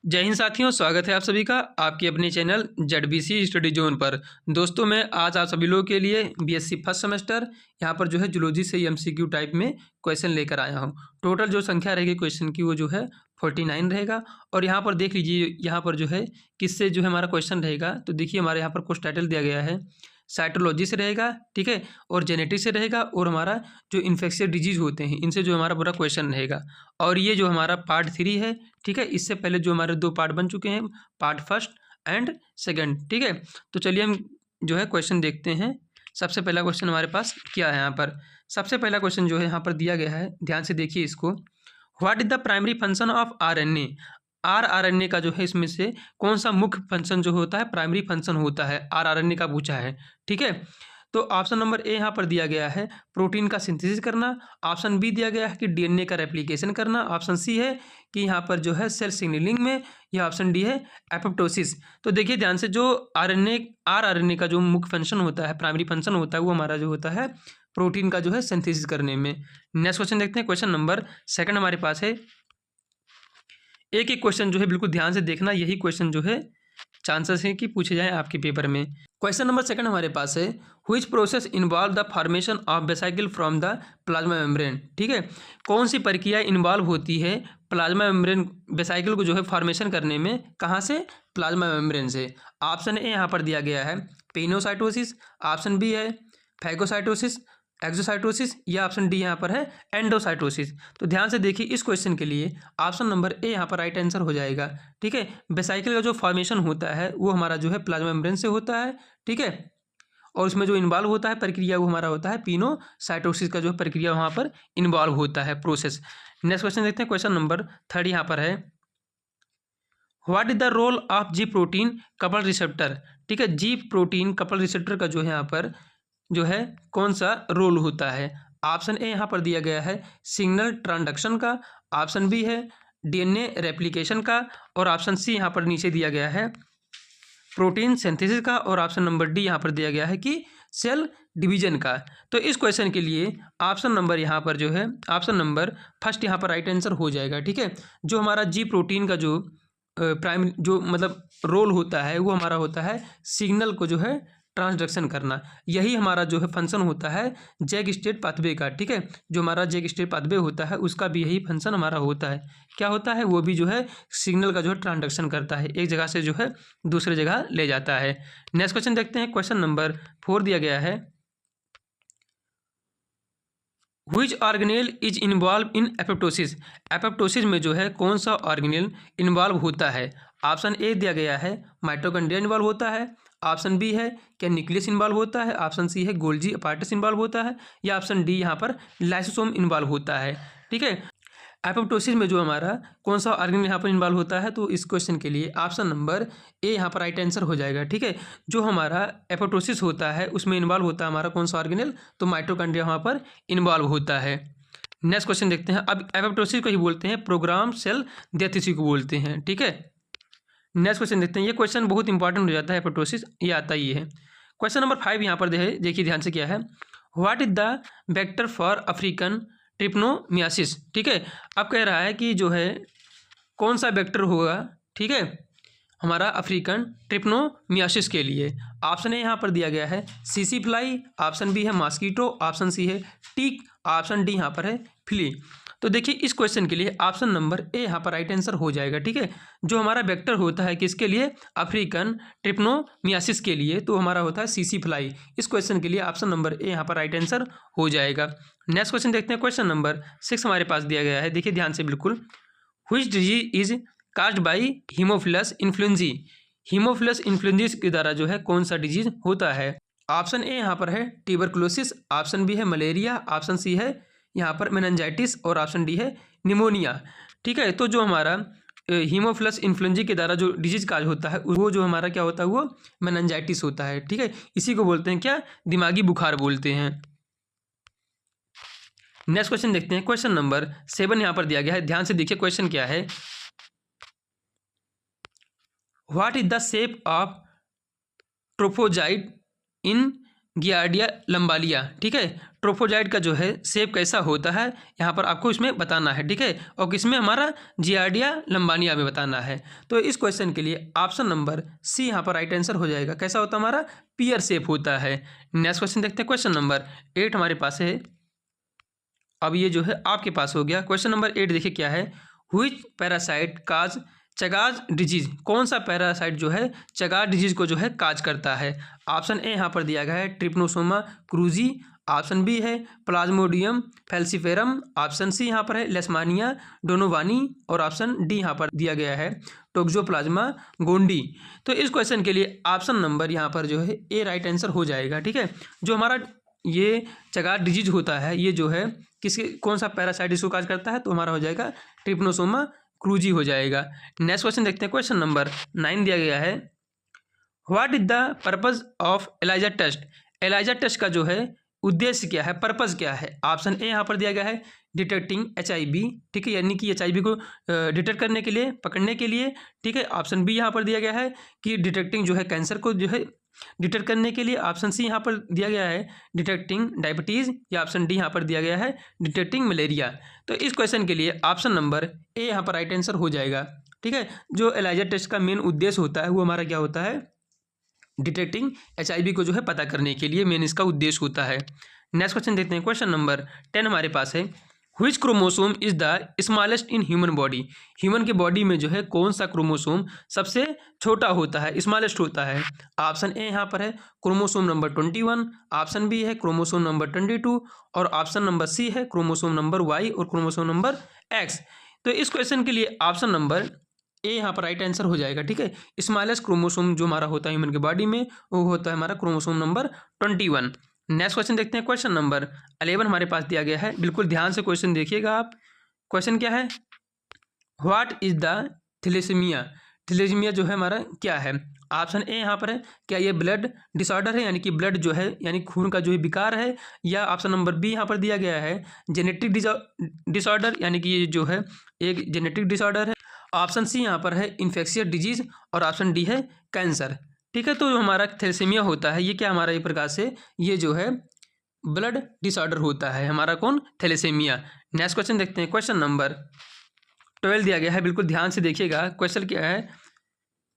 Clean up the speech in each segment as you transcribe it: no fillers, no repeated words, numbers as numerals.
जय हिंद साथियों, स्वागत है आप सभी का आपके अपने चैनल जेडबीसी स्टडी जोन पर। दोस्तों मैं आज आप सभी लोगों के लिए बीएससी फर्स्ट सेमेस्टर यहाँ पर जो है जूलॉजी से एमसीक्यू टाइप में क्वेश्चन लेकर आया हूँ। टोटल जो संख्या रहेगी क्वेश्चन की वो जो है 49 रहेगा। और यहाँ पर देख लीजिए, यहाँ पर जो है किससे जो है हमारा क्वेश्चन रहेगा। तो देखिए हमारे यहाँ पर कुछ टाइटल दिया गया है, साइटोलॉजी से रहेगा, ठीक है, और जेनेटिक्स से रहेगा, और हमारा जो इन्फेक्शियस डिजीज होते हैं इनसे जो हमारा पूरा क्वेश्चन रहेगा। और ये जो हमारा पार्ट 3 है, ठीक है। इससे पहले जो हमारे 2 पार्ट बन चुके हैं, पार्ट फर्स्ट एंड सेकंड, ठीक है। तो चलिए हम जो है क्वेश्चन देखते हैं। सबसे पहला क्वेश्चन हमारे पास क्या है यहाँ पर। सबसे पहला क्वेश्चन जो है यहाँ पर दिया गया है, ध्यान से देखिए इसको। What is the primary function of RNA. RNA का जो है इसमें से कौन सा मुख्य फंक्शन जो होता है, प्राइमरी फंक्शन होता है, आरएनए का पूछा है, ठीक है। तो ऑप्शन नंबर ए यहाँ पर दिया गया है प्रोटीन का सिंथेसिस करना। ऑप्शन बी दिया गया है कि डीएनए का रेप्लिकेशन करना। ऑप्शन सी है कि यहाँ पर जो है सेल सिग्नलिंग में, या ऑप्शन डी है एपोप्टोसिस। तो देखिए ध्यान से, जो आरएनए का जो मुख्य फंक्शन होता है, प्राइमरी फंक्शन होता है, वो हमारा जो होता है प्रोटीन का जो है सिंथेसिस करने में। नेक्स्ट क्वेश्चन देखते हैं। क्वेश्चन नंबर सेकंड हमारे पास है। एक एक क्वेश्चन जो है बिल्कुल ध्यान से देखना, यही क्वेश्चन जो है चांसेस है कि पूछे जाए आपके पेपर में। क्वेश्चन नंबर सेकंड हमारे पास है, which process involve the formation of vesicle from the plasma membrane. ठीक है, कौन सी प्रक्रिया इन्वॉल्व होती है प्लाज्मा मेम्ब्रेन वेसिकल को जो है फॉर्मेशन करने में, कहाँ से, प्लाज्मा मेम्ब्रेन से। ऑप्शन ए यहाँ पर दिया गया है पेनोसाइटोसिस, ऑप्शन बी है फैगोसाइटोसिस, एक्सोसाइटोसिस, या ऑप्शन डी यहाँ पर है एंडोसाइटोसिस। तो ध्यान से देखिए, इस क्वेश्चन के लिए ऑप्शन नंबर ए यहाँ पर राइट आंसर हो जाएगा, ठीक है। वेसिकल का जो फॉर्मेशन होता है वो हमारा जो है प्लाज्मा मेम्ब्रेन से होता है, ठीक है। और उसमें जो इन्वॉल्व होता है प्रक्रिया वो हमारा होता है पिनोसाइटोसिस का जो प्रक्रिया वहाँ पर इन्वॉल्व होता है, प्रोसेस। नेक्स्ट क्वेश्चन देखते हैं। क्वेश्चन नंबर थर्ड यहाँ पर है, what is the role of G protein coupled receptor. ठीक है, जी प्रोटीन कपल रिसेप्टर का जो है यहाँ पर जो है कौन सा रोल होता है। ऑप्शन ए यहाँ पर दिया गया है सिग्नल ट्रांसडक्शन का, ऑप्शन बी है डीएनए रेप्लिकेशन का, और ऑप्शन सी यहाँ पर नीचे दिया गया है प्रोटीन सिंथेसिस का, और ऑप्शन नंबर डी यहाँ पर दिया गया है कि सेल डिवीजन का। तो इस क्वेश्चन के लिए ऑप्शन नंबर यहाँ पर जो है ऑप्शन नंबर फर्स्ट यहाँ पर राइट आंसर हो जाएगा, ठीक है। जो हमारा जी प्रोटीन का जो प्राइम जो मतलब रोल होता है वो हमारा होता है सिग्नल को जो है ट्रांसडक्शन करना। यही हमारा जो है फंक्शन होता है जैक स्टेट पाथवे का, ठीक है। जो हमारा जैक स्टेट पाथवे होता है उसका भी यही फंक्शन हमारा होता है। क्या होता है, वो भी जो है सिग्नल का जो है ट्रांसडक्शन करता है, एक जगह से जो है दूसरे जगह ले जाता है। नेक्स्ट क्वेश्चन देखते हैं। क्वेश्चन नंबर 4 दिया गया है, which organelle is involve in apoptosis. Apoptosis में जो है कौन सा ऑर्गेनेल इन्वॉल्व होता है। ऑप्शन ए दिया गया है माइटोकॉन्ड्रिया इन्वॉल्व होता है, ऑप्शन बी है क्या न्यूक्लियस इन्वॉल्व होता है, ऑप्शन सी है गोल्जी अपार्टस इन्वॉल्व होता है, या ऑप्शन डी यहाँ पर लाइसोसोम इन्वॉल्व होता है, ठीक है। एपोप्टोसिस में जो हमारा कौन सा ऑर्गेन यहाँ पर इन्वॉल्व होता है, तो इस क्वेश्चन के लिए ऑप्शन नंबर ए यहाँ पर राइट आंसर हो जाएगा, ठीक है। जो हमारा एपोप्टोसिस होता है उसमें इन्वॉल्व होता है हमारा कौन सा ऑर्गेनल, तो माइटोकॉन्ड्रिया वहाँ पर इन्वॉल्व होता है। नेक्स्ट क्वेश्चन देखते हैं। अब एपोप्टोसिस को ही बोलते हैं प्रोग्राम सेल डेथ, इसी को बोलते हैं, ठीक है। नेक्स्ट क्वेश्चन देखते हैं। ये क्वेश्चन बहुत इंपॉर्टेंट हो जाता है, एपोप्टोसिस ये आता ही है। क्वेश्चन नंबर 5 यहाँ पर देखिए ध्यान से क्या है, what is the vector for African trypanosomiasis. ठीक है, अब कह रहा है कि जो है कौन सा वेक्टर होगा, ठीक है, हमारा अफ्रीकन ट्रिप्नोमियासिस के लिए। ऑप्शन ए यहाँ पर दिया गया है सीसी फ्लाई, ऑप्शन बी है मॉस्कीटो, ऑप्शन सी है टीक, ऑप्शन डी यहाँ पर है फ्ली। तो देखिए इस क्वेश्चन के लिए ऑप्शन नंबर ए यहाँ पर राइट आंसर हो जाएगा, ठीक है। जो हमारा वेक्टर होता है किसके लिए, अफ्रीकन ट्रिप्नोमियासिस के लिए, तो हमारा होता है सीसी फ्लाई। इस क्वेश्चन के लिए ऑप्शन नंबर ए यहाँ पर राइट आंसर हो जाएगा। नेक्स्ट क्वेश्चन देखते हैं। क्वेश्चन नंबर 6 हमारे पास दिया गया है, देखिए ध्यान से बिल्कुल, which disease is caused by Haemophilus influenzae. Haemophilus influenzae के द्वारा जो है कौन सा डिजीज होता है। ऑप्शन ए यहाँ पर है ट्यूबरकुलोसिस, ऑप्शन बी है मलेरिया, ऑप्शन सी है यहाँ पर मेनिंजाइटिस, और ऑप्शन डी है निमोनिया, ठीक है। तो जो हमारा हीमोफिलस इन्फ्लुएंजी के द्वारा जो डिजीज काज होता है वो जो हमारा क्या होता है, वो मेनिंजाइटिस होता है, ठीक है। इसी को बोलते हैं क्या, दिमागी बुखार बोलते हैं। नेक्स्ट क्वेश्चन देखते हैं। क्वेश्चन नंबर 7 यहाँ पर दिया गया है, ध्यान से देखिए क्वेश्चन क्या है, what is the shape of trophozoite in Giardia lamblia, ठीक है। ट्रोफोजाइट का जो है शेप कैसा होता है यहाँ पर आपको इसमें बताना है, ठीक है। और किसमें हमारा जियार्डिया लंबालिया में बताना है। तो इस क्वेश्चन के लिए ऑप्शन नंबर सी यहाँ पर राइट आंसर हो जाएगा। कैसा होता है हमारा, पियर शेप होता है। नेक्स्ट क्वेश्चन देखते हैं, क्वेश्चन नंबर 8 हमारे पास है। अब ये जो है आपके पास हो गया। क्वेश्चन नंबर 8 देखिए क्या है, व्हिच पैरासाइट काज चगाज डिजीज, कौन सा पैरासाइट जो है चगाज डिजीज को जो है काज करता है। ऑप्शन ए यहाँ पर दिया गया है ट्रिप्नोसोमा क्रूजी, ऑप्शन बी है प्लाज्मोडियम फैल्सीफेरम, ऑप्शन सी यहाँ पर है लेशमानिया डोनोवानी और ऑप्शन डी यहाँ पर दिया गया है टोक्सोप्लाज्मा गोंडी। तो इस क्वेश्चन के लिए ऑप्शन नंबर यहाँ पर जो है ए राइट आंसर हो जाएगा, ठीक है। जो हमारा ये चगाज डिजीज होता है ये जो है किसके कौन सा पैरासाइट इसको काज करता है, तो हमारा हो जाएगा ट्रिप्नोसोमा क्रूजी हो जाएगा। नेक्स्ट क्वेश्चन देखते हैं, क्वेश्चन नंबर 9 दिया गया है, what is the purpose of ELISA test, ELISA test का जो है उद्देश्य क्या है, पर्पज क्या है। ऑप्शन ए यहाँ पर दिया गया है डिटेक्टिंग HIV, ठीक है, यानी कि HIV को डिटेक्ट करने के लिए, पकड़ने के लिए, ठीक है। ऑप्शन बी यहाँ पर दिया गया है कि डिटेक्टिंग जो है कैंसर को जो है डिटेक्ट करने के लिए, ऑप्शन सी यहाँ पर दिया गया है डिटेक्टिंग डायबिटीज़, या ऑप्शन डी यहाँ पर दिया गया है डिटेक्टिंग मलेरिया। तो इस क्वेश्चन के लिए ऑप्शन नंबर ए यहाँ पर राइट आंसर हो जाएगा, ठीक है। जो एलाइजा टेस्ट का मेन उद्देश्य होता है वो हमारा क्या होता है, डिटेक्टिंग HIV को जो है पता करने के लिए मेन इसका उद्देश्य होता है। नेक्स्ट क्वेश्चन देखते हैं, क्वेश्चन नंबर 10 हमारे पास है, which chromosome is the smallest in human body, human के बॉडी में जो है कौन सा क्रोमोसोम सबसे छोटा होता है, स्मॉलेस्ट होता है। ऑप्शन ए यहाँ पर है क्रोमोसोम नंबर 21, ऑप्शन बी है क्रोमोसोम नंबर 22 और ऑप्शन नंबर सी है क्रोमोसोम नंबर Y और क्रोमोसोम नंबर X। तो इस क्वेश्चन के लिए ऑप्शन नंबर ए यहाँ पर राइट आंसर हो जाएगा, ठीक है। स्मॉलेस्ट क्रोमोसोम जो हमारा होता है ह्यूमन के बॉडी में वो होता है हमारा क्रोमोसोम नंबर 21। नेक्स्ट क्वेश्चन देखते हैं, क्वेश्चन नंबर 11 हमारे पास दिया गया है। बिल्कुल ध्यान से क्वेश्चन देखिएगा आप। क्वेश्चन क्या है, what is the thalassemia, thalassemia जो है हमारा क्या है। ऑप्शन ए यहाँ पर है क्या ये ब्लड डिसऑर्डर है, यानी कि ब्लड जो है यानी खून का जो है विकार है, या ऑप्शन नंबर बी यहाँ पर दिया गया है जेनेटिक डिसऑर्डर, यानी कि ये जो है एक जेनेटिक डिसऑर्डर है। ऑप्शन सी यहाँ पर है इन्फेक्शियस डिजीज और ऑप्शन डी है कैंसर, ठीक है। तो जो हमारा थैलेसीमिया होता है ये क्या हमारा एक प्रकार से ये जो है ब्लड डिसऑर्डर होता है हमारा, कौन, थैलेसीमिया। नेक्स्ट क्वेश्चन देखते हैं, क्वेश्चन नंबर 12 दिया गया है। बिल्कुल ध्यान से देखिएगा क्वेश्चन क्या है।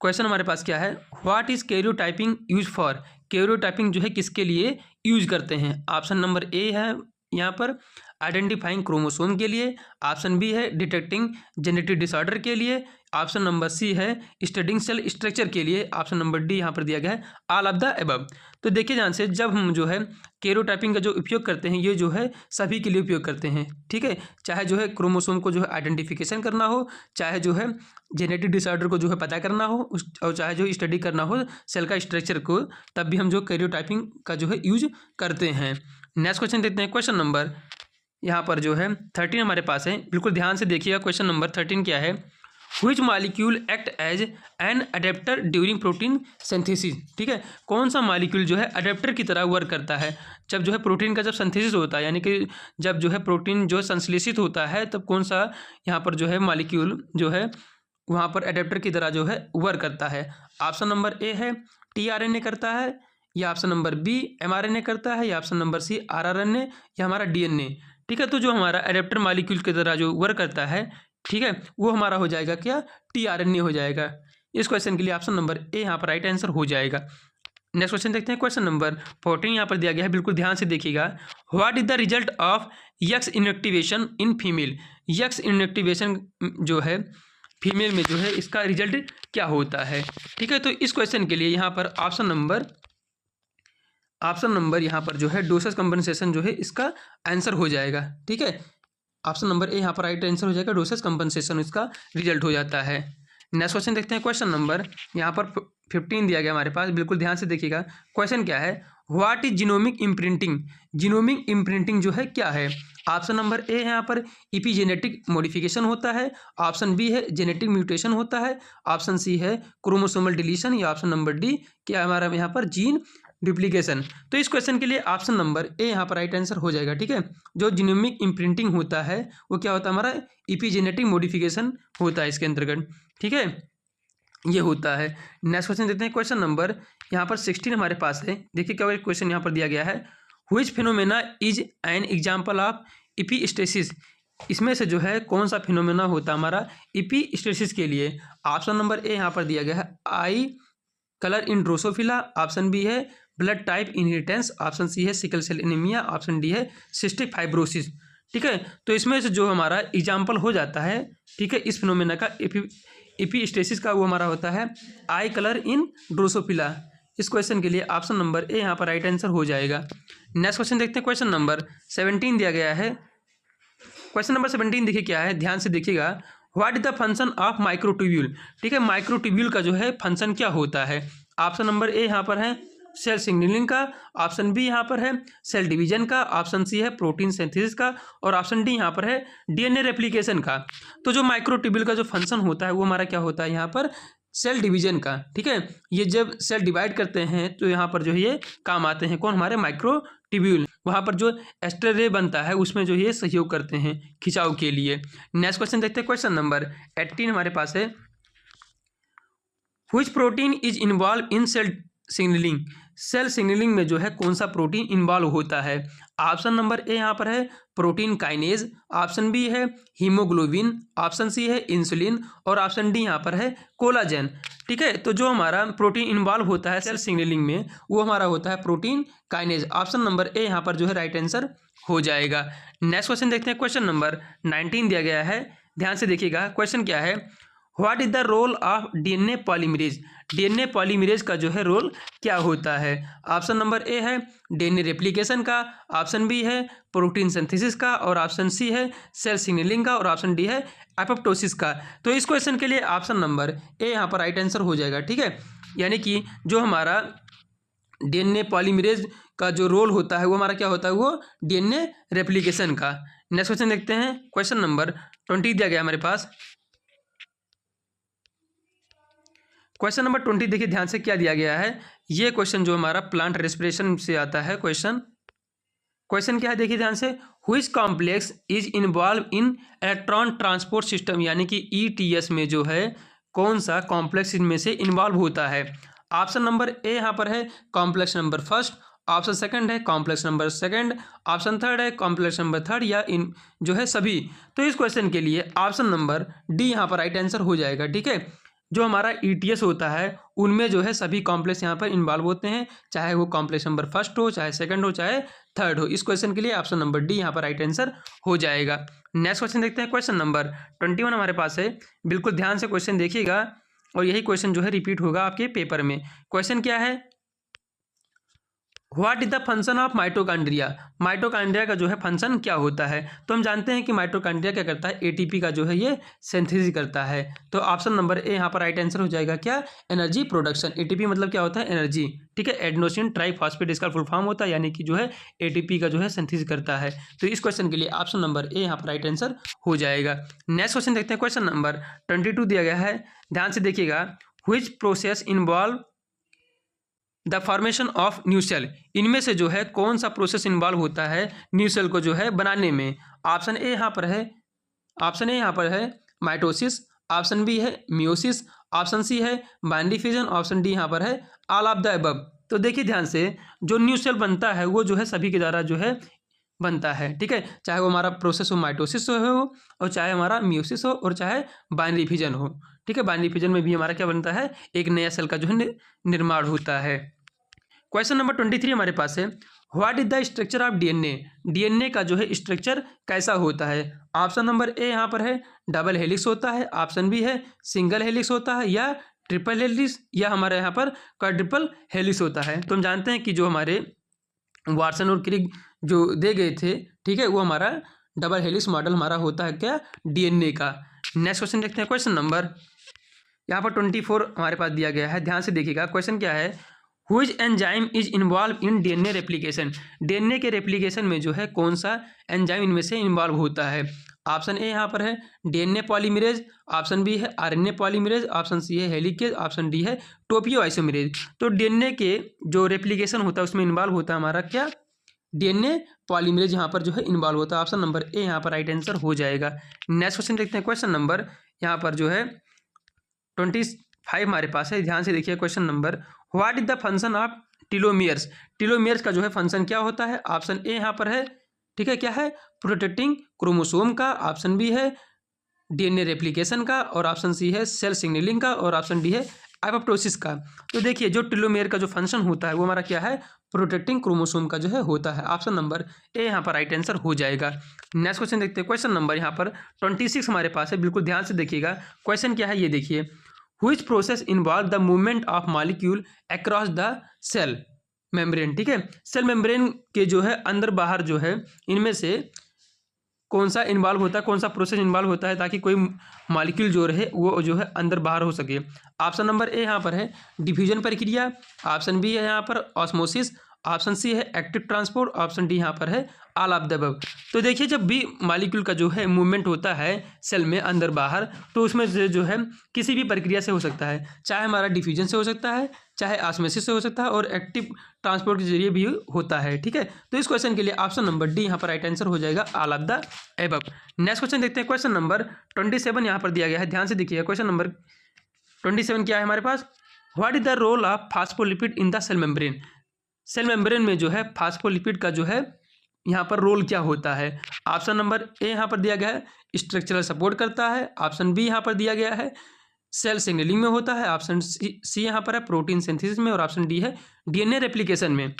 क्वेश्चन हमारे पास क्या है, what is karyotyping use for, karyotyping जो है किसके लिए यूज करते हैं। ऑप्शन नंबर ए है यहाँ पर आइडेंटिफाइंग क्रोमोसोम के लिए, ऑप्शन बी है डिटेक्टिंग जेनेटिक डिसऑर्डर के लिए, ऑप्शन नंबर सी है स्टडिंग सेल स्ट्रक्चर के लिए, ऑप्शन नंबर डी यहाँ पर दिया गया है ऑल ऑफ द अबव। तो देखिए ध्यान से, जब हम जो है कैरियोटाइपिंग का जो उपयोग करते हैं ये जो है सभी के लिए उपयोग करते हैं, ठीक है। चाहे जो है क्रोमोसोम को जो है आइडेंटिफिकेशन करना हो, चाहे जो है जेनेटिक डिसऑर्डर को जो है पता करना हो, और चाहे जो स्टडी करना हो सेल का स्ट्रक्चर को, तब भी हम जो कैरियोटाइपिंग का जो है यूज करते हैं। नेक्स्ट क्वेश्चन देखते हैं, क्वेश्चन नंबर यहाँ पर जो है 13 हमारे पास है। बिल्कुल ध्यान से देखिएगा क्वेश्चन नंबर 13 क्या है, which molecule act as an adapter during protein synthesis, ठीक है। कौन सा मॉलिक्यूल जो है अडेप्टर की तरह वर्क करता है जब जो है प्रोटीन का जब सिंथेसिस होता है, यानी कि जब जो है प्रोटीन जो संश्लेषित होता है तब कौन सा यहाँ पर जो है मॉलिक्यूल जो है वहाँ पर अडेप्टर की तरह जो है वर्क करता है। ऑप्शन नंबर ए है tRNA करता है, या ऑप्शन नंबर बी mRNA करता है, या ऑप्शन नंबर सी rRNA, या हमारा DNA, ठीक है। तो जो हमारा अडेप्टर मॉलिक्यूल की तरह जो वर्क करता है, ठीक है, वो हमारा हो जाएगा क्या, tRNA हो जाएगा। इस क्वेश्चन के लिए ऑप्शन नंबर ए यहाँ पर राइट आंसर हो जाएगा। नेक्स्ट क्वेश्चन देखते हैं, क्वेश्चन नंबर 14 यहाँ पर दिया गया है। बिल्कुल ध्यान से देखिएगा, what is the result of x inactivation in female, x inactivation जो है फीमेल में जो है इसका रिजल्ट क्या होता है, ठीक है। तो इस क्वेश्चन के लिए यहाँ पर ऑप्शन नंबर यहाँ पर जो है डोसेज कंपनसेशन जो है इसका आंसर हो जाएगा, ठीक है। ऑप्शन नंबर ए यहाँ पर राइट आंसर हो जाएगा, डोसेज कंपनसेशन इसका रिजल्ट हो जाता है। नेक्स्ट क्वेश्चन देखते हैं, क्वेश्चन नंबर यहाँ पर 15 दिया गया हमारे पास। बिल्कुल ध्यान से देखिएगा क्वेश्चन क्या है, what is genomic imprinting, genomic imprinting जो है क्या है। ऑप्शन नंबर ए यहाँ पर इपीजेनेटिक मॉडिफिकेशन होता है, ऑप्शन बी है जेनेटिक म्यूटेशन होता है, ऑप्शन सी है क्रोमोसोमल डिलीशन, या ऑप्शन नंबर डी क्या हमारा यहाँ पर जीन डुप्लीकेशन। तो इस क्वेश्चन के लिए ऑप्शन नंबर ए यहाँ पर राइट आंसर हो जाएगा, ठीक है। जो जीनोमिक इम्प्रिंटिंग होता है वो क्या होता है, हमारा इपीजेनेटिक मॉडिफिकेशन होता है इसके अंतर्गत, ठीक है। ये होता है। नेक्स्ट क्वेश्चन देखते हैं, क्वेश्चन नंबर यहाँ पर 16 हमारे पास है। देखिए क्या क्वेश्चन यहाँ पर दिया गया है, which phenomena is an example of epistasis. इसमें से जो है कौन सा फिनोमेना होता है हमारा इपीस्टेसिस के लिए। ऑप्शन नंबर ए यहाँ पर दिया गया है eye colour in Drosophila, option B है blood type inheritance, option C है sickle cell anaemia, option D है सिस्टिक फाइब्रोसिस। ठीक है, तो इसमें से जो हमारा एग्जाम्पल हो जाता है, ठीक है, इस फिनोमेना का इपीस्टेसिस का, वो हमारा होता है आई कलर इन ड्रोसोफिला। इस क्वेश्चन के लिए ऑप्शन नंबर ए यहाँ पर राइट आंसर हो जाएगा। नेक्स्ट क्वेश्चन देखते हैं, क्वेश्चन नंबर 17 दिया गया है। क्वेश्चन नंबर 17 देखिए क्या है, ध्यान से देखिएगा। What is the function of microtubule. ठीक है, माइक्रोट्यूब्यूल का जो है फंक्शन क्या होता है। ऑप्शन नंबर ए यहाँ पर है सेल सिग्नलिंग का, ऑप्शन बी यहाँ पर है सेल डिवीजन का, ऑप्शन सी है प्रोटीन सिंथेसिस का, और ऑप्शन डी यहाँ पर है डीएनए रेप्लिकेशन का। तो जो माइक्रोट्यूब्यूल का जो फंक्शन होता है वो हमारा क्या होता है यहाँ पर सेल डिवीजन का। ठीक है, ये जब सेल डिवाइड करते हैं तो यहाँ पर जो है ये काम आते हैं, कौन, हमारे माइक्रोट्यूब्यूल। वहाँ पर जो एक्स्ट्रा रे बनता है उसमें जो ये सहयोग करते हैं खिंचाव के लिए। नेक्स्ट क्वेश्चन देखते हैं, क्वेश्चन नंबर 18 हमारे पास है। Which protein is involve in cell signalling. Cell signalling में जो है कौन सा प्रोटीन इन्वॉल्व होता है। ऑप्शन नंबर ए यहाँ पर है प्रोटीन काइनेज, ऑप्शन बी है हीमोग्लोबिन, ऑप्शन सी है इंसुलिन, और ऑप्शन डी यहाँ पर है कोलाजन। ठीक है, तो जो हमारा प्रोटीन इन्वॉल्व होता है सेल सिग्नलिंग में वो हमारा होता है protein kinase. Option number A यहाँ पर जो है राइट आंसर हो जाएगा। नेक्स्ट क्वेश्चन देखते हैं, क्वेश्चन नंबर 19 दिया गया है। ध्यान से देखिएगा, क्वेश्चन क्या है, what is the role of DNA polymerase. DNA polymerase का जो है रोल क्या होता है। ऑप्शन नंबर ए है डीएनए रेप्लिकेशन का, ऑप्शन बी है प्रोटीन सिंथेसिस का, और ऑप्शन सी है सेल सिग्नलिंग का, और ऑप्शन डी है एपोप्टोसिस का। तो इस क्वेश्चन के लिए ऑप्शन नंबर ए यहाँ पर राइट आंसर हो जाएगा। ठीक है, यानी कि जो हमारा डीएनए पॉलीमरेज का जो रोल होता है वो हमारा क्या होता है, वो डीएनए रेप्लिकेशन का। नेक्स्ट क्वेश्चन देखते हैं, क्वेश्चन नंबर 20 दिया गया हमारे पास। क्वेश्चन नंबर 20 देखिए ध्यान से क्या दिया गया है। ये क्वेश्चन जो हमारा प्लांट रेस्पिरेशन से आता है क्वेश्चन क्या है, देखिए ध्यान से। Which complex is involve in electron transport system, यानी कि ईटीएस में जो है कौन सा कॉम्प्लेक्स इनमें से इन्वॉल्व होता है। ऑप्शन नंबर ए यहाँ पर है complex number first, option second है complex number second, option third है कॉम्प्लेक्स नंबर थर्ड, या इन जो है सभी। तो इस क्वेश्चन के लिए ऑप्शन नंबर डी यहाँ पर राइट आंसर हो जाएगा। ठीक है, जो हमारा ईटीएस होता है उनमें जो है सभी कॉम्प्लेक्स यहाँ पर इन्वॉल्व होते हैं, चाहे वो कॉम्प्लेक्स नंबर फर्स्ट हो, चाहे सेकंड हो, चाहे थर्ड हो। इस क्वेश्चन के लिए ऑप्शन नंबर डी यहाँ पर राइट आंसर हो जाएगा। नेक्स्ट क्वेश्चन देखते हैं, क्वेश्चन नंबर 21 हमारे पास है। बिल्कुल ध्यान से क्वेश्चन देखिएगा और यही क्वेश्चन जो है रिपीट होगा आपके पेपर में। क्वेश्चन क्या है, what is the function of mitochondria. Mitochondria का जो है फंक्शन क्या होता है। तो हम जानते हैं कि माइटोकॉन्ड्रिया क्या करता है, एटीपी का जो है ये सिंथेसिस करता है। तो ऑप्शन नंबर ए यहाँ पर राइट आंसर हो जाएगा क्या, एनर्जी प्रोडक्शन। एटीपी मतलब क्या होता है, एनर्जी। ठीक है, एडेनोसिन ट्राइफॉस्फेट इसका फुल फॉर्म होता है, यानी कि जो है एटीपी का जो है सिंथेसिस करता है। तो इस क्वेश्चन के लिए ऑप्शन नंबर ए यहाँ पर राइट आंसर हो जाएगा। नेक्स्ट क्वेश्चन देखते हैं, क्वेश्चन नंबर 22 दिया गया है। ध्यान से देखिएगा, which process involve the formation of new cell. इनमें से जो है कौन सा प्रोसेस इन्वॉल्व होता है न्यू सेल को जो है बनाने में। ऑप्शन ए यहाँ पर है माइटोसिस, ऑप्शन बी है मियोसिस, ऑप्शन सी है बाइनरी फिजन, ऑप्शन डी यहाँ पर है ऑल ऑफ द अबव। तो देखिए ध्यान से, जो न्यू सेल बनता है वो जो है सभी के द्वारा जो है बनता है। ठीक है, चाहे वो हमारा प्रोसेस हो माइटोसिस हो, और चाहे हमारा मियोसिस हो, और चाहे बाइनरी फिजन हो। ठीक है, बाइनरी फिजन में भी हमारा क्या बनता है, एक नया सेल का जो है निर्माण होता है। क्वेश्चन नंबर 23 हमारे पास है, what is the structure of DNA. DNA का जो है स्ट्रक्चर कैसा होता है। ऑप्शन नंबर ए यहाँ पर है डबल हेलिक्स होता है, ऑप्शन बी है सिंगल हेलिक्स होता है, या ट्रिपल हेलिक्स, या हमारे यहाँ पर क्वाड्रुपल हेलिक्स होता है। तो हम जानते हैं कि जो हमारे वाटसन और क्रिक जो दे गए थे, ठीक है, वो हमारा डबल हेलिक्स मॉडल हमारा होता है क्या, डीएनए का। नेक्स्ट क्वेश्चन देखते हैं, क्वेश्चन नंबर यहाँ पर 24 हमारे पास दिया गया है। ध्यान से देखिएगा, क्वेश्चन क्या है, which enzyme is involve in DNA replication. DNA के रेप्लिकेशन में जो है कौन सा एंजाइम इनमें से इन्वॉल्व होता है। ऑप्शन ए यहाँ पर है डीएनए पॉलीमरेज, ऑप्शन बी है आरएनए पॉलीमरेज, ऑप्शन सी है हेलिकेज, ऑप्शन डी है टोपियो आइसोमरेज। तो डीएनए के जो रेप्लिकेशन होता है उसमें इन्वॉल्व होता है हमारा क्या, डीएनए पॉलीमरेज यहाँ पर जो है इन्वॉल्व होता है। ऑप्शन नंबर ए यहाँ पर राइट आंसर हो जाएगा। नेक्स्ट क्वेश्चन देखते हैं, क्वेश्चन नंबर यहाँ पर जो है 5 हमारे पास है, ध्यान से देखिए question number, what is the function of telomeres. Telomeres का जो है फंक्शन क्या होता है। ऑप्शन ए यहाँ पर है, ठीक है, क्या है, प्रोटेक्टिंग क्रोमोसोम का, ऑप्शन बी है डीएनए रेप्लिकेशन का, और ऑप्शन सी है सेल सिग्नलिंग का, और ऑप्शन डी है एपोप्टोसिस का। तो देखिए जो टेलोमेयर का जो फंक्शन होता है वो हमारा क्या है, प्रोटेक्टिंग क्रोमोसोम का जो है होता है। ऑप्शन नंबर ए यहाँ पर राइट आंसर हो जाएगा। नेक्स्ट क्वेश्चन देखते हैं, क्वेश्चन नंबर यहाँ पर 26 हमारे पास है, बिल्कुल ध्यान से देखिएगा क्वेश्चन क्या है ये देखिए, which process involve the movement of molecule across the cell membrane. ठीक है, सेल मेम्ब्रेन के जो है अंदर बाहर जो है इनमें से कौन सा इन्वॉल्व होता है, कौन सा प्रोसेस इन्वॉल्व होता है ताकि कोई मॉलिक्यूल जो रहे वो जो है अंदर बाहर हो सके। ऑप्शन नंबर ए यहाँ पर है डिफ्यूजन प्रक्रिया, ऑप्शन बी है यहाँ पर ऑस्मोसिस, ऑप्शन सी है एक्टिव ट्रांसपोर्ट, ऑप्शन डी यहाँ पर है ऑल ऑफ द अबव। तो देखिए जब भी मॉलिक्यूल का जो है मूवमेंट होता है सेल में अंदर बाहर, तो उसमें से जो है किसी भी प्रक्रिया से हो सकता है, चाहे हमारा डिफ्यूजन से हो सकता है, चाहे ऑस्मोसिस से हो सकता है, और एक्टिव ट्रांसपोर्ट के जरिए भी होता है। ठीक है, तो इस क्वेश्चन के लिए ऑप्शन नंबर डी यहाँ पर राइट आंसर हो जाएगा, all of the above. Next question देखते हैं, क्वेश्चन नंबर 27 यहाँ पर दिया गया है, ध्यान से देखिएगा क्वेश्चन नंबर 27 क्या है हमारे पास, what is the role of phospholipid in the cell membrane. Cell membrane में जो है फास्फोलिपिड का जो है यहाँ पर रोल क्या होता है। ऑप्शन नंबर ए यहाँ पर दिया गया है स्ट्रक्चरल सपोर्ट करता है, ऑप्शन बी यहाँ पर दिया गया है सेल सिग्नलिंग में होता है, ऑप्शन सी यहाँ पर है प्रोटीन सिंथेसिस में, और ऑप्शन डी है डीएनए रेप्लिकेशन में।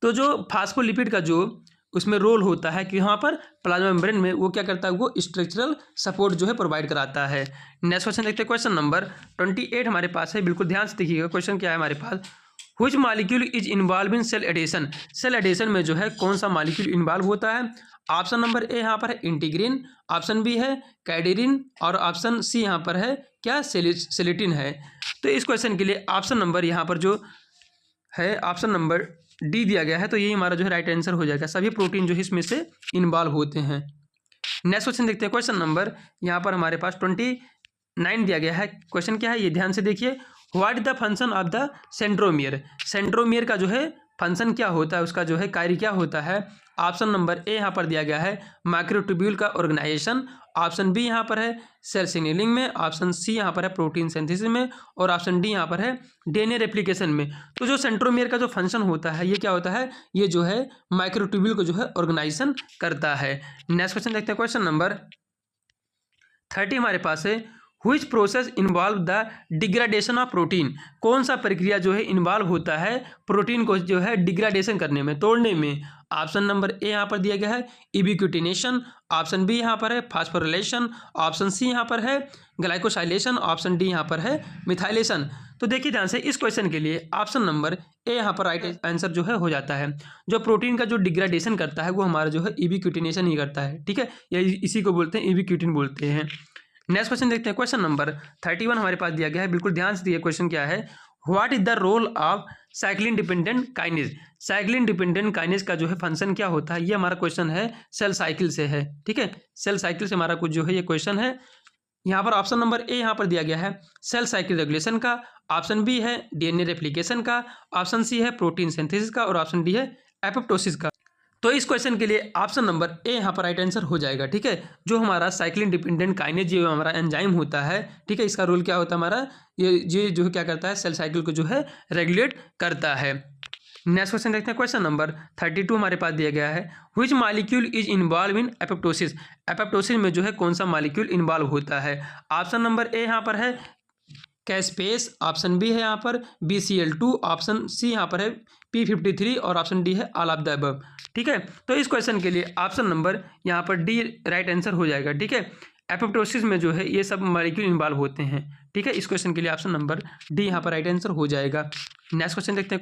तो जो फास्फोलिपिड का जो उसमें रोल होता है कि यहाँ पर प्लाज्मा मेम्ब्रेन में वो क्या करता है, वो स्ट्रक्चरल सपोर्ट जो है प्रोवाइड कराता है। नेक्स्ट क्वेश्चन देखते हैं, क्वेश्चन नंबर 28 हमारे पास है, बिल्कुल ध्यान से देखिएगा क्वेश्चन क्या है हमारे पास, which molecule is involve in cell adhesion. Cell adhesion में जो है कौन सा मॉलिक्यूल इन्वॉल्व होता है। ऑप्शन नंबर ए यहाँ पर है इंटीग्रिन, ऑप्शन बी है कैडेरिन, और ऑप्शन सी यहाँ पर है क्या सेलेटिन है। तो इस क्वेश्चन के लिए ऑप्शन नंबर यहाँ पर जो है ऑप्शन नंबर डी दिया गया है, तो यही हमारा जो है राइट आंसर हो जाएगा, सभी प्रोटीन जो है इसमें से इन्वॉल्व होते हैं। नेक्स्ट क्वेश्चन देखते हैं, क्वेश्चन नंबर यहाँ पर हमारे पास 29 दिया गया है, क्वेश्चन क्या है ये ध्यान से देखिए, what is the function of the centromere. Centromere का जो है फंक्शन क्या होता है, उसका जो है कार्य क्या होता है। ऑप्शन नंबर ए यहाँ पर दिया गया है माइक्रोट्यूब्यूल का ऑर्गेनाइजेशन, ऑप्शन बी यहाँ पर है सेल सिग्नलिंग में, ऑप्शन सी यहाँ पर है प्रोटीन सिंथेसिस में, और ऑप्शन डी यहाँ पर है डीएनए रेप्लिकेशन में। तो जो सेंट्रोमियर का जो फंक्शन होता है ये क्या होता है, ये जो है माइक्रोट्यूब्यूल को जो है ऑर्गेनाइजेशन करता है। नेक्स्ट क्वेश्चन देखते हैं, क्वेश्चन नंबर 30 हमारे पास है, which process involve the degradation of protein. कौन सा प्रक्रिया जो है इन्वॉल्व होता है प्रोटीन को जो है डिग्रेडेशन करने में, तोड़ने में। ऑप्शन नंबर ए यहाँ पर दिया गया है इबिक्यूटिनेशन, ऑप्शन बी यहाँ पर है फास्फोरिलेशन, ऑप्शन सी यहाँ पर है ग्लाइकोसाइलेशन, ऑप्शन डी यहाँ पर है मिथाइलेशन। तो देखिए ध्यान से इस क्वेश्चन के लिए ऑप्शन नंबर ए यहाँ पर राइट आंसर जो है हो जाता है। जो प्रोटीन का जो डिग्रेडेशन करता है वो हमारा जो है इबिक्यूटिनेशन ही करता है। ठीक है, या इसी को बोलते हैं इबिक्यूटिन बोलते हैं। नेक्स्ट क्वेश्चन देखते हैं, क्वेश्चन नंबर 31 हमारे पास दिया गया है, बिल्कुल ध्यान से दिया क्वेश्चन क्या है, what is the role of cyclin dependent kinase. Cyclin dependent kinase का जो है फंक्शन क्या होता है, ये हमारा क्वेश्चन है सेल साइकिल से है। ठीक है, सेल साइकिल से हमारा कुछ जो है ये क्वेश्चन है। यहाँ पर ऑप्शन नंबर ए यहाँ पर दिया गया है सेल साइकिल रेगुलेशन का, ऑप्शन बी है डीएनए रेप्लिकेशन का, ऑप्शन सी है प्रोटीन सिंथेसिस का, और ऑप्शन डी है एपोप्टोसिस का। तो इस क्वेश्चन के लिए ऑप्शन नंबर ए यहाँ पर राइट आंसर हो जाएगा। ठीक है, जो हमारा साइक्लिन डिपेंडेंट काइनेज जो हमारा एंजाइम होता है, ठीक है, इसका रोल क्या होता है हमारा, ये जो है क्या करता है, सेल साइकिल को जो है रेगुलेट करता है। नेक्स्ट क्वेश्चन देखते हैं, क्वेश्चन नंबर 32 हमारे पास दिया गया है, which molecule is involve in apoptosis. Apoptosis में जो है कौन सा मॉलिक्यूल इन्वॉल्व होता है। ऑप्शन नंबर ए यहाँ पर है कैस्पेस, ऑप्शन बी है यहाँ पर BCl2, ऑप्शन सी यहाँ पर है P53, और ऑप्शन डी है ऑल ऑफ द अबव। ठीक है, तो इस क्वेश्चन के लिए ऑप्शन नंबर यहाँ पर डी राइट आंसर हो जाएगा। ठीक है, एपोप्टोसिस में जो है ये सब मॉलिक्यूल इन्वॉल्व होते हैं। ठीक है, इस क्वेश्चन के लिए ऑप्शन नंबर डी यहाँ पर राइट आंसर हो जाएगा। नेक्स्ट क्वेश्चन देखते हैं,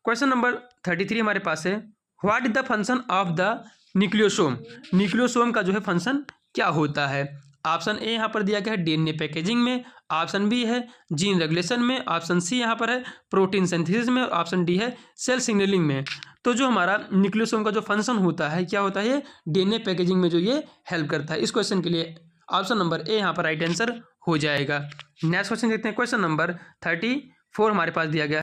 क्वेश्चन नंबर 33 हमारे पास है, what is the function of the nucleosome. Nucleosome का जो है फंक्शन क्या होता है। ऑप्शन ए यहाँ पर दिया गया है डीएनए पैकेजिंग में, ऑप्शन बी है जीन रेगुलेशन में, ऑप्शन सी यहाँ पर है प्रोटीन सिंथेसिस में, और ऑप्शन डी है सेल सिग्नलिंग में। तो जो हमारा न्यूक्लियोसोम का जो फंक्शन होता है क्या होता है, ये डीएनए पैकेजिंग में जो ये हेल्प करता है। इस क्वेश्चन के लिए ऑप्शन नंबर ए यहाँ पर राइट आंसर हो जाएगा। नेक्स्ट क्वेश्चन देखते हैं, क्वेश्चन नंबर 34 हमारे पास दिया गया,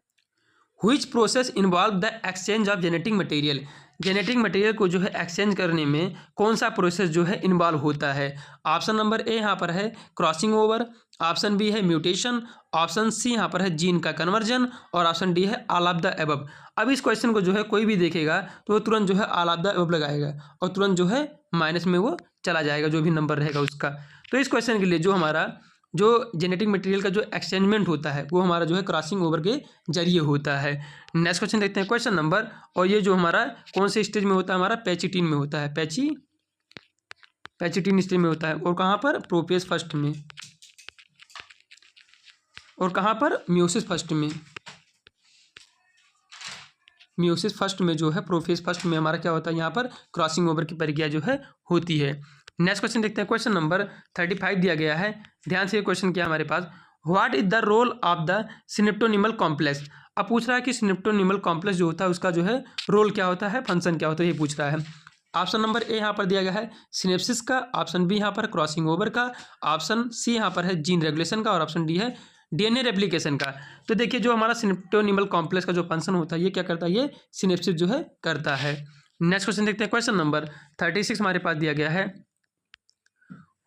which process involve the exchange of genetic material. Genetic material को जो है एक्सचेंज करने में कौन सा प्रोसेस जो है इन्वॉल्व होता है। ऑप्शन नंबर ए यहाँ पर है क्रॉसिंग ओवर, ऑप्शन बी है म्यूटेशन, ऑप्शन सी यहाँ पर है जीन का कन्वर्जन और ऑप्शन डी है ऑल ऑफ द एबव। अब इस क्वेश्चन को जो है कोई भी देखेगा तो वो तुरंत जो है ऑल ऑफ द एबव लगाएगा और तुरंत जो है माइनस में वो चला जाएगा, जो भी नंबर रहेगा उसका। तो इस क्वेश्चन के लिए जो हमारा जो जेनेटिक मटेरियल का जो एक्सचेंजमेंट होता है वो हमारा जो है क्रॉसिंग ओवर के जरिए होता है। नेक्स्ट क्वेश्चन देखते हैं, क्वेश्चन नंबर, और ये जो हमारा कौन से स्टेज में होता है, हमारा पैचिटिन में होता है, पैचिटिन स्टेज में होता है। और कहाँ पर, प्रोफेज फर्स्ट में, और कहाँ पर, मियोसिस फर्स्ट में। मियोसिस फर्स्ट में जो है, प्रोफेज फर्स्ट में हमारा क्या होता है, यहाँ पर क्रॉसिंग ओवर की प्रक्रिया जो है होती है। नेक्स्ट क्वेश्चन देखते हैं, क्वेश्चन नंबर 35 दिया गया है। ध्यान से ये क्वेश्चन क्या हमारे पास, what is the role of the synaptonemal complex. अब पूछ रहा है कि सिनेप्टोनिमल कॉम्प्लेक्स जो होता है उसका जो है रोल क्या होता है, फंक्शन क्या होता है, ये पूछ रहा है। ऑप्शन नंबर ए यहाँ पर दिया गया है सिनेप्सिस का, ऑप्शन बी यहाँ पर क्रॉसिंग ओवर का, ऑप्शन सी यहाँ पर है जीन रेगुलेशन का और ऑप्शन डी है डीएनए रेप्लिकेशन का। तो देखिए जो हमारा सिनेप्टोनिमल कॉम्प्लेक्स का जो फंक्शन होता है ये क्या करता है, ये सिनेप्सिस जो है करता है। नेक्स्ट क्वेश्चन देखते हैं, क्वेश्चन नंबर 36 हमारे पास दिया गया है,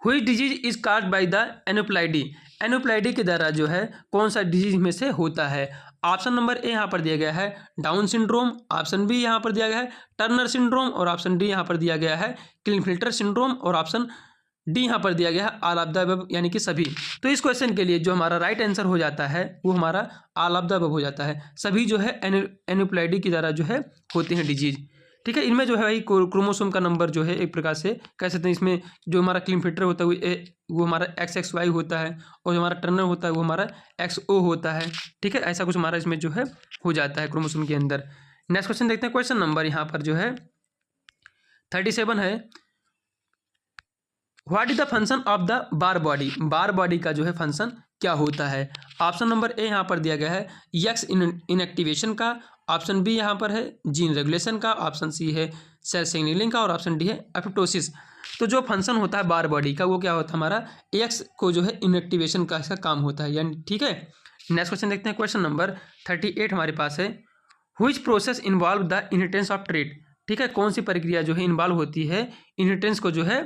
which disease is caused by the aneuploidy. Aneuploidy के द्वारा जो है कौन सा डिजीज में से होता है। ऑप्शन नंबर ए यहाँ पर दिया गया है डाउन सिंड्रोम, ऑप्शन बी यहाँ पर दिया गया है टर्नर सिंड्रोम और ऑप्शन डी यहाँ पर दिया गया है क्लिनफिल्टर सिंड्रोम और ऑप्शन डी यहाँ पर दिया गया है ऑल ऑफ द अबव, यानी कि सभी। तो इस क्वेश्चन के लिए जो हमारा राइट आंसर हो जाता है वो हमारा ऑल ऑफ द अबव हो जाता है। सभी जो है एनोप्लाइडी की द्वारा जो है होते हैं डिजीज। ठीक है, इनमें जो है भाई क्रोमोसोम का नंबर जो है एक प्रकार से कह सकते हैं, इसमें जो हमारा क्लिनफिल्टर होता है वो हमारा XXY होता है और जो हमारा टर्नर होता है वो हमारा XO होता है। ठीक है, ऐसा कुछ हमारा इसमें जो है हो जाता है क्रोमोसोम के अंदर। नेक्स्ट क्वेश्चन देखते हैं, क्वेश्चन नंबर यहाँ पर जो है 37 है, what is the function of the bar body. Bar body का जो है फंक्शन क्या होता है। ऑप्शन नंबर ए यहाँ पर दिया गया है एक्स इनएक्टिवेशन का, ऑप्शन बी यहाँ पर है जीन रेगुलेशन का, ऑप्शन सी है सेल सिग्नलिंग का और ऑप्शन डी है एपोप्टोसिस। तो जो फंक्शन होता है बार बॉडी का वो क्या होता है, हमारा एक्स को जो है इनएक्टिवेशन का इसका काम होता है, यानी ठीक है। नेक्स्ट क्वेश्चन देखते हैं, क्वेश्चन नंबर 38 हमारे पास है, which process involve the inheritance of trait. ठीक है, कौन सी प्रक्रिया जो है इन्वॉल्व होती है इनहेरिटेंस को जो है,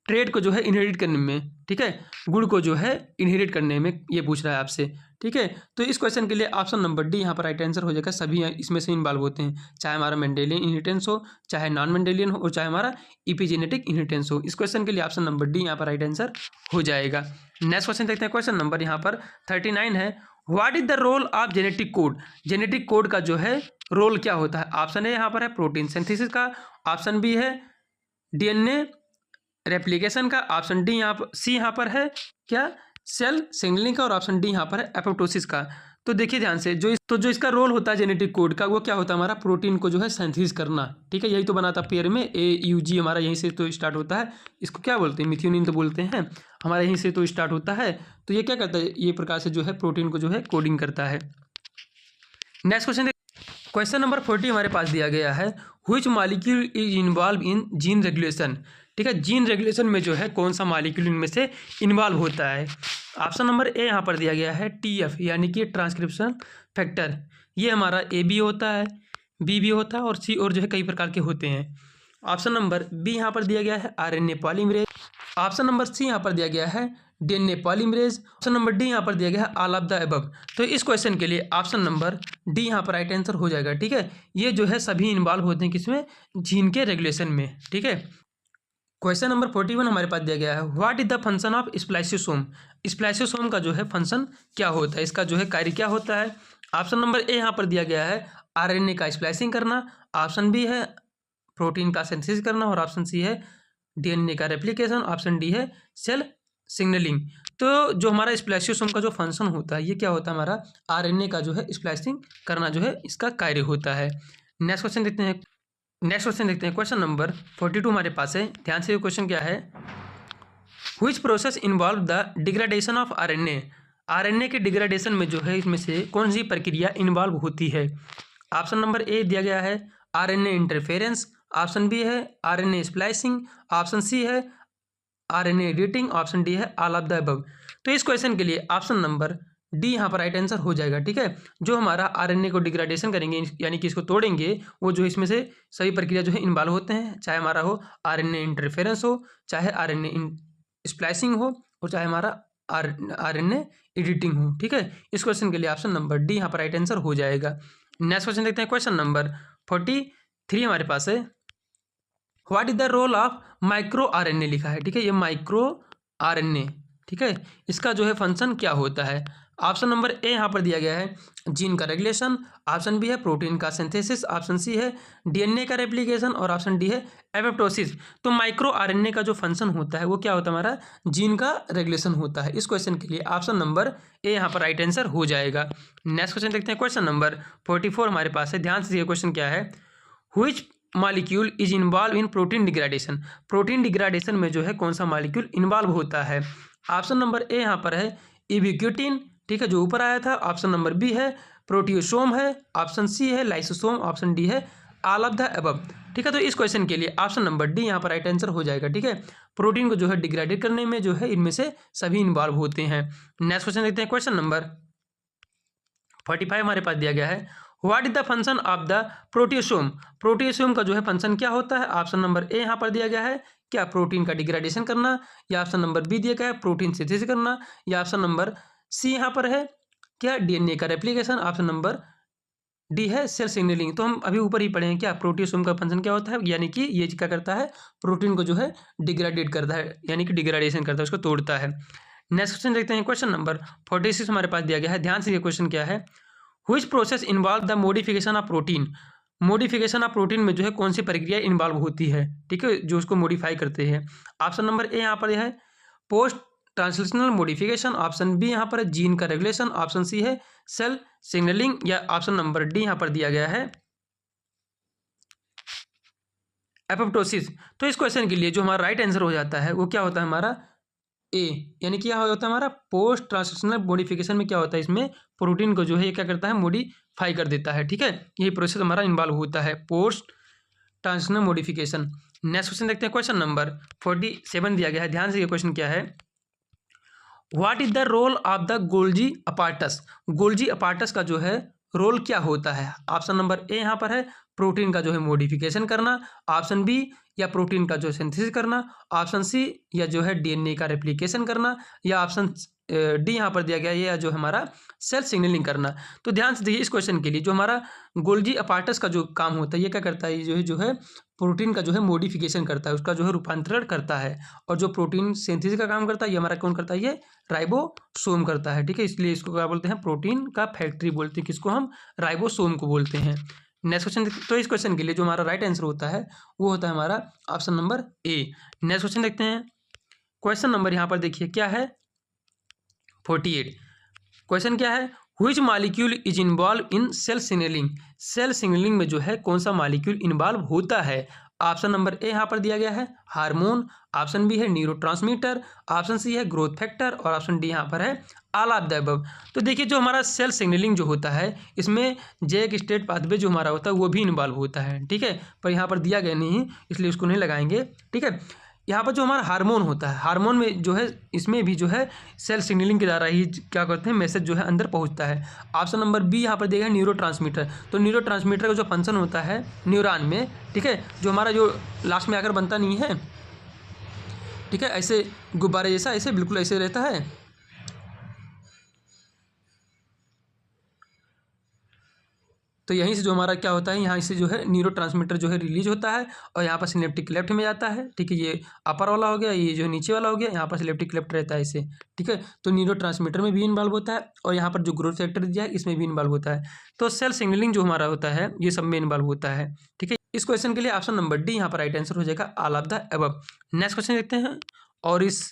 ट्रेड को जो है इनहेरिट करने में। ठीक है, गुण को जो है इनहेरिट करने में, ये पूछ रहा है आपसे। ठीक है, तो इस क्वेश्चन के लिए ऑप्शन नंबर डी यहाँ पर राइट आंसर हो जाएगा। सभी इसमें से इन्वॉल्व होते हैं, चाहे हमारा मेंडेलियन इनहेरिटेंस हो, चाहे नॉन मेंडेलियन हो और चाहे हमारा इपिजेनेटिक इनहेरिटेंस हो। इस क्वेश्चन के लिए ऑप्शन नंबर डी यहाँ पर राइट आंसर हो जाएगा। नेक्स्ट क्वेश्चन देखते हैं, क्वेश्चन नंबर यहाँ पर 39 है, what is the role of genetic code. Genetic code का जो है रोल क्या होता है। ऑप्शन ए यहाँ पर है प्रोटीन सिंथेसिस का, ऑप्शन बी है डीएनए रेप्लिकेशन का, ऑप्शन डी यहाँ पर, सी यहाँ पर है क्या सेल सिग्नलिंग का और ऑप्शन डी यहाँ पर है एपोप्टोसिस का। तो देखिए ध्यान से, जो इसका रोल होता है जेनेटिक कोड का वो क्या होता है, हमारा प्रोटीन को जो है सिंथेसिस करना। ठीक है, यही तो बनाता पेयर में AUG हमारा यहीं से तो स्टार्ट होता है। इसको क्या बोलते हैं, मिथ्योनिन तो बोलते हैं, हमारा यहीं से तो स्टार्ट होता है। तो ये क्या करता है, ये प्रकार से जो है प्रोटीन को जो है कोडिंग करता है। नेक्स्ट क्वेश्चन, क्वेश्चन नंबर 40 हमारे पास दिया गया है, which molecule is involve in gene regulation. ठीक है, जीन रेगुलेशन में जो है कौन सा मॉलिक्यूल इनमें से इन्वॉल्व होता है। ऑप्शन नंबर ए यहाँ पर दिया गया है TF, यानी कि ट्रांसक्रिप्शन फैक्टर। ये हमारा A भी होता है, B भी होता है और C और जो है कई प्रकार के होते हैं। ऑप्शन नंबर बी यहाँ पर दिया गया है RNA polymerase, option number C यहाँ पर दिया गया है DNA polymerase, option number D यहाँ पर दिया गया है ऑल ऑफ द अबव। तो इस क्वेश्चन के लिए ऑप्शन नंबर डी यहाँ पर राइट आंसर हो जाएगा। ठीक है, ये जो है सभी इन्वॉल्व होते हैं किसमें, जीन के रेगुलेशन में। ठीक है, क्वेश्चन नंबर 41 हमारे पास दिया गया है, what is the function of spliceosome. Spliceosome का जो है फंक्शन क्या होता है, इसका जो है कार्य क्या होता है। ऑप्शन नंबर ए यहाँ पर दिया गया है RNA का स्प्लाइसिंग करना, ऑप्शन बी है प्रोटीन का सिंथेसिस करना और ऑप्शन सी है DNA का रेप्लिकेशन, ऑप्शन डी है सेल सिग्नलिंग। तो जो हमारा स्प्लाइसियोसोम का जो फंक्शन होता है ये क्या होता है, हमारा RNA का जो है स्प्लाइसिंग करना जो है इसका कार्य होता है। नेक्स्ट क्वेश्चन देखते हैं, क्वेश्चन नंबर 42 हमारे पास है। ध्यान से ये क्वेश्चन क्या है, which process involve the degradation of RNA। RNA के डिग्रेडेशन में जो है इसमें से कौन सी प्रक्रिया इन्वॉल्व होती है। ऑप्शन नंबर ए दिया गया है RNA इंटरफेरेंस, ऑप्शन बी है RNA स्प्लाइसिंग, ऑप्शन सी है RNA एडिटिंग, ऑप्शन डी है ऑल ऑफ द अबव। तो इस क्वेश्चन के लिए ऑप्शन नंबर डी यहाँ पर राइट आंसर हो जाएगा। ठीक है, जो हमारा RNA को डिग्रेडेशन करेंगे यानी कि इसको तोड़ेंगे, वो जो इसमें से सभी प्रक्रिया जो है इन्वॉल्व होते हैं, चाहे हमारा हो RNA इंटरफेरेंस हो, चाहे RNA स्प्लाइसिंग हो और चाहे हमारा आरएनए एडिटिंग हो। ठीक है, इस क्वेश्चन के लिए ऑप्शन नंबर डी यहाँ पर राइट आंसर हो जाएगा। नेक्स्ट क्वेश्चन देखते हैं, क्वेश्चन नंबर 43 हमारे पास है। What is the role of micro RNA लिखा है। ठीक है, ये माइक्रो आरएनए, ठीक है, इसका जो है फंक्शन क्या होता है। ऑप्शन नंबर ए यहाँ पर दिया गया है जीन का रेगुलेशन, ऑप्शन बी है प्रोटीन का सिंथेसिस, ऑप्शन सी है डीएनए का रेप्लिकेशन और ऑप्शन डी है एपोप्टोसिस। तो माइक्रो आरएनए का जो फंक्शन होता है वो क्या होता है, हमारा जीन का रेगुलेशन होता है। इस क्वेश्चन के लिए ऑप्शन नंबर ए यहाँ पर राइट आंसर हो जाएगा। नेक्स्ट क्वेश्चन देखते हैं, क्वेश्चन नंबर 44 हमारे पास है। ध्यान से ये क्वेश्चन क्या है, which molecule is involve in protein degradation. Protein degradation में जो है कौन सा मॉलिक्यूल इन्वॉल्व होता है। ऑप्शन नंबर ए यहाँ पर है इबिक्यूटिन, ठीक है, जो ऊपर आया था। ऑप्शन नंबर बी है प्रोटियोसोम है, ऑप्शन सी है लाइसोसोम, ऑप्शन डी है ऑल ऑफ द अबव। ठीक है, तो इस क्वेश्चन के लिए ऑप्शन नंबर डी यहाँ पर राइट आंसर हो जाएगा। ठीक है, प्रोटीन को जो है डिग्रेडेड करने में जो है इनमें से सभी इन्वॉल्व होते हैं। नेक्स्ट क्वेश्चन देखते हैं, क्वेश्चन नंबर 45 हमारे पास दिया गया है। What is the function of the proteasome. Proteasome का जो है फंक्शन क्या होता है। ऑप्शन नंबर ए यहाँ पर दिया गया है क्या प्रोटीन का डिग्रेडेशन करना, या ऑप्शन नंबर बी दिया गया है प्रोटीन सिंथेसिस करना, या ऑप्शन नंबर सी यहाँ पर है क्या डीएनए का रेप्लिकेशन, ऑप्शन नंबर डी है सेल सिग्नलिंग। तो हम अभी ऊपर ही पढ़े हैं क्या प्रोटियोसोम का फंक्शन क्या होता है, यानी कि ये क्या करता है, प्रोटीन को जो है डिग्रेडेड करता है, यानी कि डिग्रेडेशन करता है, उसको तोड़ता है। नेक्स्ट क्वेश्चन देखते हैं, क्वेश्चन नंबर 46 हमारे पास दिया गया है। ध्यान से ये क्वेश्चन क्या है, which process involve the modification of protein. Modification of protein में जो है कौन सी प्रक्रिया इन्वॉल्व होती है, ठीक है, जो उसको मॉडिफाई करते हैं। ऑप्शन नंबर ए यहाँ पर है post translational modification, option B यहाँ पर है जीन का रेगुलेशन, ऑप्शन सी है सेल सिग्नलिंग, या ऑप्शन नंबर डी यहाँ पर दिया गया है एपोप्टोसिस। तो इस क्वेश्चन के लिए जो हमारा राइट आंसर हो जाता है वो क्या होता है, हमारा ए, यानी कि क्या होता है हमारा पोस्ट ट्रांसलेशनल मॉडिफिकेशन में क्या होता है, इसमें प्रोटीन को जो है ये क्या करता है, मॉडिफाई कर देता है। ठीक है, यही प्रोसेस हमारा इन्वॉल्व होता है post translational modification. Next question देखते हैं, क्वेश्चन नंबर 47 दिया गया है। ध्यान से ये क्वेश्चन क्या है, what is the role of the Golgi apparatus. Golgi apparatus का जो है रोल क्या होता है। ऑप्शन नंबर ए यहाँ पर है प्रोटीन का जो है मॉडिफिकेशन करना, ऑप्शन बी या प्रोटीन का जो सिंथेसिस करना, ऑप्शन सी या जो है डीएनए का रेप्लिकेशन करना, या ऑप्शन डी यहाँ पर दिया गया है या जो हमारा सेल सिग्नलिंग करना। तो ध्यान से देखिए इस क्वेश्चन के लिए जो हमारा गोल्जी अपार्टस का जो काम होता है ये क्या करता है, ये जो है प्रोटीन का जो है मॉडिफिकेशन करता है, उसका जो है रूपांतरण करता है। और जो प्रोटीन सिंथेसिस का काम करता है ये हमारा कौन करता है, ये राइबोसोम करता है। ठीक है, इसलिए इसको क्या बोलते हैं, प्रोटीन का फैक्ट्री बोलते हैं, किसको हम राइबोसोम को बोलते हैं। नेक्स्ट क्वेश्चन, तो इस क्वेश्चन के लिए जो हमारा राइट आंसर होता है वो होता है हमारा option number A. Next question देखते हैं, क्वेश्चन नंबर यहाँ पर देखिए क्या है 48। क्वेश्चन क्या है, which molecule is involve in cell signalling. Cell signalling में जो है कौन सा मॉलिक्यूल इन्वॉल्व होता है। ऑप्शन नंबर ए यहाँ पर दिया गया है हार्मोन, ऑप्शन बी है न्यूरोट्रांसमीटर, ऑप्शन सी है ग्रोथ फैक्टर और ऑप्शन डी यहाँ पर है ऑल ऑफ द अबव। तो देखिए जो हमारा सेल सिग्नलिंग जो होता है इसमें जेक स्टेट पाथवे जो हमारा होता है वो भी इन्वॉल्व होता है। ठीक है, पर यहाँ पर दिया गया नहीं इसलिए उसको नहीं लगाएंगे। ठीक है, यहाँ पर जो हमारा हार्मोन होता है, हार्मोन में जो है इसमें भी जो है सेल सिग्नलिंग के द्वारा ही क्या करते हैं, मैसेज जो है अंदर पहुँचता है। ऑप्शन नंबर बी यहाँ पर दिया है न्यूरोट्रांसमीटर। तो न्यूरोट्रांसमीटर का जो फंक्शन होता है न्यूरॉन में, ठीक है, जो हमारा जो लास्ट में आकर बनता नहीं है, ठीक है, ऐसे गुब्बारे जैसा ऐसे बिल्कुल ऐसे रहता है। तो यहीं से जो हमारा क्या होता है, यहाँ से जो है न्यूरोट्रांसमीटर जो है रिलीज होता है और यहाँ पर सिनेप्टिक लेफ्ट में जाता है। ठीक है, ये अपर वाला हो गया, ये जो नीचे वाला हो गया, यहाँ पर सिनेप्टिक लेफ्ट रहता है इसे। ठीक है, तो न्यूरोट्रांसमीटर में भी इन्वॉल्व होता है और यहाँ पर जो ग्रोथ फैक्टर दिया है इसमें भी इन्वॉल्व होता है। तो सेल सिग्नलिंग जो हमारा होता है ये सब में इन्वॉल्व होता है। ठीक है, इस क्वेश्चन के लिए ऑप्शन नंबर डी यहाँ पर राइट आंसर हो जाएगा all of the above. Next question देखते हैं, और इस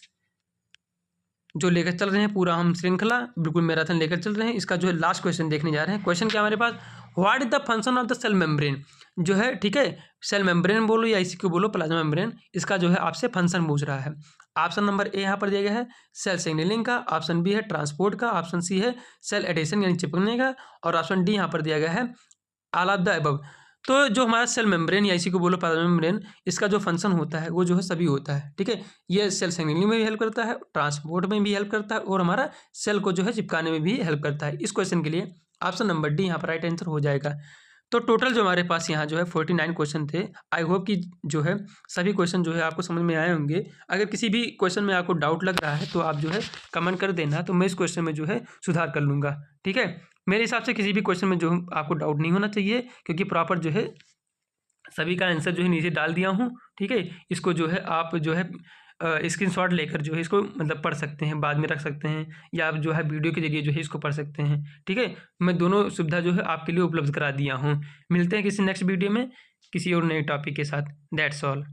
जो लेकर चल रहे हैं पूरा हम श्रृंखला बिल्कुल मैराथन लेकर चल रहे हैं, इसका जो है लास्ट क्वेश्चन देखने जा रहे हैं। क्वेश्चन क्या हमारे पास, what is the function of the cell membrane. जो है ठीक है, सेल मेम्ब्रेन बोलो या इसी को बोलो प्लाज्मा मेम्ब्रेन, इसका जो है आपसे फंक्शन पूछ रहा है। ऑप्शन नंबर ए यहाँ पर दिया गया है सेल सिग्नलिंग का, ऑप्शन बी है ट्रांसपोर्ट का, ऑप्शन सी है सेल एडेशन यानी चिपकने का, और ऑप्शन डी यहाँ पर दिया गया है ऑल ऑफ द अबव। तो जो हमारा सेल मेम्ब्रेन या इसी को बोलो प्लाज्मा मेम्ब्रेन, इसका जो फंक्शन होता है वो जो है सभी होता है। ठीक है, ये सेल सिग्नलिंग में भी हेल्प करता है, ट्रांसपोर्ट में भी हेल्प करता है और हमारा सेल को जो है चिपकाने में भी हेल्प करता है। इस क्वेश्चन के लिए ऑप्शन नंबर डी यहाँ पर राइट आंसर हो जाएगा। तो टोटल जो हमारे पास यहाँ जो है 49 क्वेश्चन थे। आई होप कि जो है सभी क्वेश्चन जो है आपको समझ में आए होंगे। अगर किसी भी क्वेश्चन में आपको डाउट लग रहा है तो आप जो है कमेंट कर देना, तो मैं इस क्वेश्चन में जो है सुधार कर लूँगा। ठीक है, मेरे हिसाब से किसी भी क्वेश्चन में जो आपको डाउट नहीं होना चाहिए, क्योंकि प्रॉपर जो है सभी का आंसर जो है नीचे डाल दिया हूँ। ठीक है, इसको जो है आप जो है स्क्रीनशॉट लेकर जो है इसको मतलब पढ़ सकते हैं, बाद में रख सकते हैं, या आप जो है वीडियो के जरिए जो है इसको पढ़ सकते हैं। ठीक है, मैं दोनों सुविधा जो है आपके लिए उपलब्ध करा दिया हूँ। मिलते हैं किसी नेक्स्ट वीडियो में किसी और नए टॉपिक के साथ। That's all.